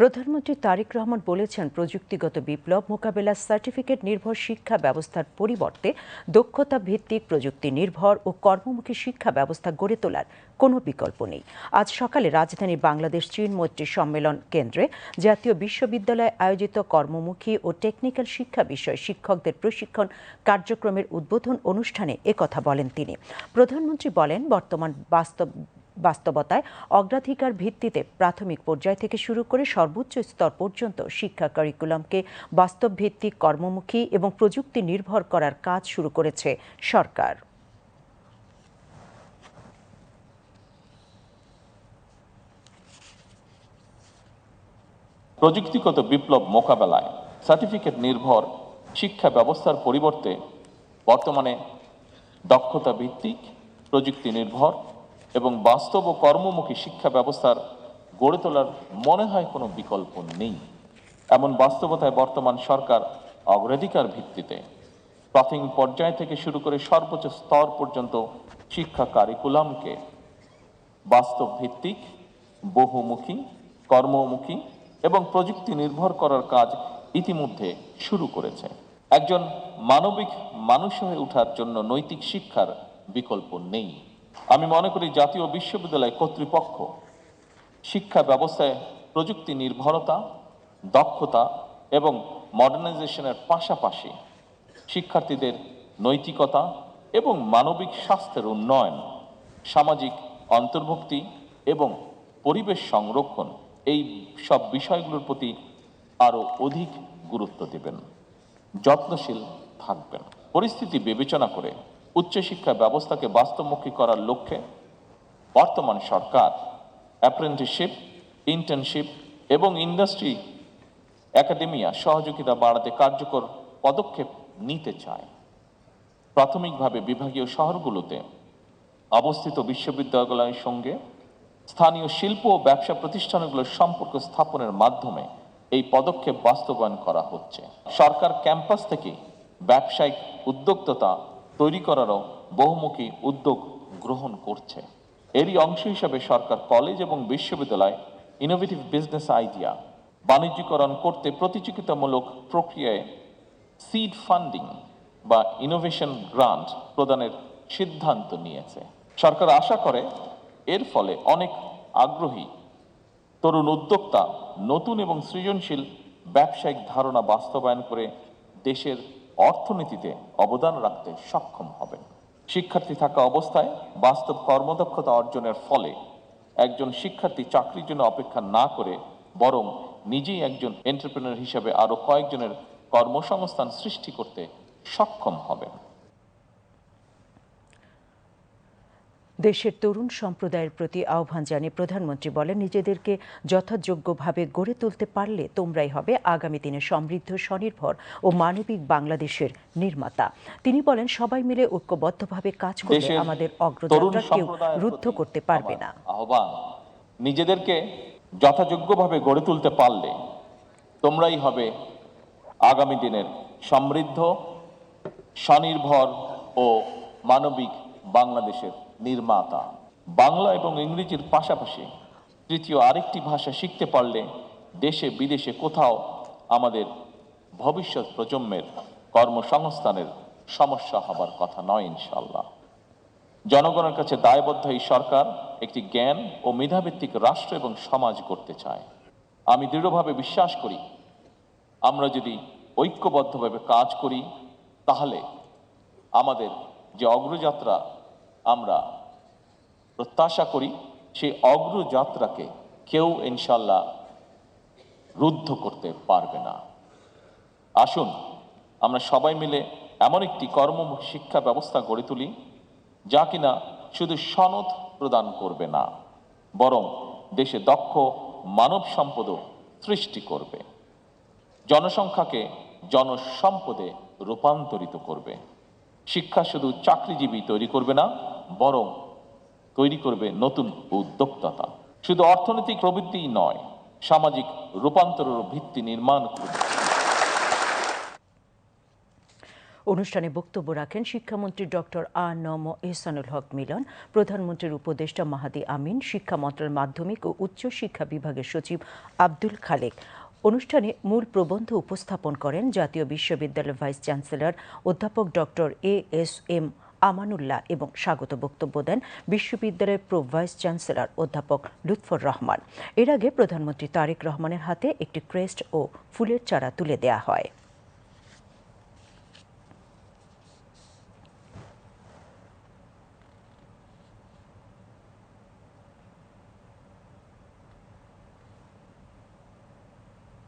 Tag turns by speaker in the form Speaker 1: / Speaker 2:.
Speaker 1: প্রধানমন্ত্রী তারেক রহমান বলেছেন, প্রযুক্তিগত বিপ্লব মোকাবেলা সার্টিফিকেট নির্ভর শিক্ষা ব্যবস্থার পরিবর্তে দক্ষতা ভিত্তিক প্রযুক্তি নির্ভর ও কর্মমুখী শিক্ষা ব্যবস্থা গড়ে তোলার কোনো বিকল্প নেই। আজ সকালে রাজধানীর বাংলাদেশ চীন মৈত্রী সম্মেলন কেন্দ্রে জাতীয় বিশ্ববিদ্যালয়ে আয়োজিত কর্মমুখী ও টেকনিক্যাল শিক্ষা বিষয়ে শিক্ষকদের প্রশিক্ষণ কার্যক্রমের উদ্বোধন অনুষ্ঠানে একথা বলেন তিনি। প্রধানমন্ত্রী বলেন, বর্তমান বাস্তবতায় অগ্রাধিকার ভিত্তিতে প্রাথমিক পর্যায় থেকে শুরু করে সর্বোচ্চ স্তর পর্যন্ত শিক্ষা কারিকুলামকে বাস্তবভিত্তিক, কর্মমুখী এবং প্রযুক্তি নির্ভর করার কাজ শুরু করেছে সরকার।
Speaker 2: প্রযুক্তিগত বিপ্লব মোকাবেলায় সার্টিফিকেট নির্ভর শিক্ষা ব্যবস্থার পরিবর্তে বর্তমানে দক্ষতা ভিত্তিক, প্রযুক্তি নির্ভর এবং বাস্তব ও কর্মমুখী শিক্ষা ব্যবস্থার গড়ে তোলার মনে হয় কোনো বিকল্প নেই। এমন বাস্তবতায় বর্তমান সরকার অগ্রাধিকার ভিত্তিতে প্রাথমিক পর্যায় থেকে শুরু করে সর্বোচ্চ স্তর পর্যন্ত শিক্ষা কারিকুলামকে বাস্তব ভিত্তিক, বহুমুখী, কর্মমুখী এবং প্রযুক্তি নির্ভর করার কাজ ইতিমধ্যে শুরু করেছে। একজন মানবিক মানুষ হয়ে ওঠার জন্য নৈতিক শিক্ষার বিকল্প নেই। আমি মনে করি জাতীয় বিশ্ববিদ্যালয় কর্তৃপক্ষ শিক্ষা ব্যবস্থায় প্রযুক্তি নির্ভরতা, দক্ষতা এবং মডার্নাইজেশনের পাশাপাশি শিক্ষার্থীদের নৈতিকতা এবং মানবিক স্বাস্থ্যের উন্নয়ন, সামাজিক অন্তর্ভুক্তি এবং পরিবেশ সংরক্ষণ, এই সব বিষয়গুলোর প্রতি আরও অধিক গুরুত্ব দেবেন, যত্নশীল থাকবেন। পরিস্থিতি বিবেচনা করে উচ্চশিক্ষা ব্যবস্থাকে বাস্তবমুখী করার লক্ষ্যে বর্তমান সরকার অ্যাপ্রেন্টিসশিপ, ইন্টার্নশিপ এবং ইন্ডাস্ট্রি একাডেমিয়া সহযোগিতা বাড়াতে কার্যকর পদক্ষেপ নিতে চায়। প্রাথমিকভাবে বিভাগীয় শহরগুলোতে অবস্থিত বিশ্ববিদ্যালয়ের সঙ্গে স্থানীয় শিল্প ও ব্যবসা প্রতিষ্ঠানগুলোর সম্পর্ক স্থাপনের মাধ্যমে এই পদক্ষেপ বাস্তবায়ন করা হচ্ছে। সরকার ক্যাম্পাস থেকে ব্যবসায়িক উদ্যোক্তা তৈরি করারও বহুমুখী উদ্যোগ গ্রহণ করছে। এরই অংশ হিসাবে সরকার কলেজ এবং বিশ্ববিদ্যালয় ইনোভেটিভ বিজনেস আইডিয়া বাণিজ্যিকরণ করতে প্রতিযোগিতামূলক প্রক্রিয়ায় সিড ফান্ডিং বা ইনোভেশন গ্রান্ট প্রদানের সিদ্ধান্ত নিয়েছে। সরকার আশা করে এর ফলে অনেক আগ্রহী তরুণ উদ্যোক্তা নতুন এবং সৃজনশীল ব্যবসায়িক ধারণা বাস্তবায়ন করে দেশের অর্থনীতিতে অবদান রাখতে সক্ষম হবেন। শিক্ষার্থী থাকা অবস্থায় বাস্তব কর্মদক্ষতা অর্জনের ফলে একজন শিক্ষার্থী চাকরির জন্য অপেক্ষা না করে বরং নিজেই একজন এন্টারপ্রেনার হিসেবে আরও কয়েকজনের কর্মসংস্থান সৃষ্টি করতে সক্ষম হবেন।
Speaker 1: দেশের তরুণ সম্প্রদায়ের প্রতি আহ্বান জানিয়ে প্রধানমন্ত্রী বলেন, নিজেদেরকে যথাযোগ্যভাবে গড়ে তুলতে পারলে তোমরাই হবে আগামী দিনে সমৃদ্ধ, স্বনির্ভর ও মানবিক বাংলাদেশের নির্মাতা। তিনি বলেন, সবাই মিলে ঐক্যবদ্ধভাবে কাজ করলে আমাদের অগ্রযাত্রা কেউ রুদ্ধ করতে পারবে না।
Speaker 2: আহ্বান, নিজেদেরকে যথাযোগ্যভাবে গড়ে তুলতে পারলে তোমরাই হবে আগামী দিনের সমৃদ্ধ, স্বনির্ভর ও মানবিক বাংলাদেশের নির্মাতা। বাংলা এবং ইংরেজির পাশাপাশি তৃতীয় আরেকটি ভাষা শিখতে পারলে দেশে বিদেশে কোথাও আমাদের ভবিষ্যৎ প্রজন্মের কর্মসংস্থানের সমস্যা হবার কথা নয় ইনশাআল্লাহ। জনগণের কাছে দায়বদ্ধ এই সরকার একটি জ্ঞান ও মেধাভিত্তিক রাষ্ট্র এবং সমাজ গড়তে চায়। আমি দৃঢ়ভাবে বিশ্বাস করি, আমরা যদি ঐক্যবদ্ধভাবে কাজ করি তাহলে আমাদের যে অগ্রযাত্রা আমরা প্রত্যাশা করি সেই অগ্রযাত্রাকে কেউ ইনশাল্লাহ রুদ্ধ করতে পারবে না। আসুন আমরা সবাই মিলে এমন একটি কর্মমুখী শিক্ষা ব্যবস্থা গড়ে তুলি যা কিনা শুধু সনদ প্রদান করবে না, বরং দেশে দক্ষ মানব সম্পদও সৃষ্টি করবে, জনসংখ্যাকে জনসম্পদে রূপান্তরিত করবে। শিক্ষা শুধু চাকরিজীবী তৈরি করবে না, বরং তৈরি করবে নতুন উদ্যোক্তা। শুধু অর্থনৈতিক প্রবৃদ্ধিই নয়, সামাজিক রূপান্তরের ভিত্তি নির্মাণ করবে।
Speaker 1: অনুষ্ঠানে বক্তব্য রাখেন শিক্ষামন্ত্রী ডক্টর আ.ন.ম এহসানুল হক মিলন, প্রধানমন্ত্রীর উপদেষ্টা মাহাদি আমিন, শিক্ষা মন্ত্রণালয়ের মাধ্যমিক ও উচ্চ শিক্ষা বিভাগের সচিব আব্দুল খালেক। অনুষ্ঠানে মূল প্রবন্ধ উপস্থাপন করেন জাতীয় বিশ্ববিদ্যালয়ের ভাইস চ্যান্সেলর অধ্যাপক ডক্টর এ.এস.এম আমানুল্লাহ এবং স্বাগত বক্তব্য দেন বিশ্ববিদ্যালয়ের প্রো ভাইস চ্যান্সেলর অধ্যাপক লুৎফর রহমান। এর আগে প্রধানমন্ত্রী তারেক রহমানের হাতে একটি ক্রেস্ট ও ফুলের চারা তুলে দেওয়া হয়।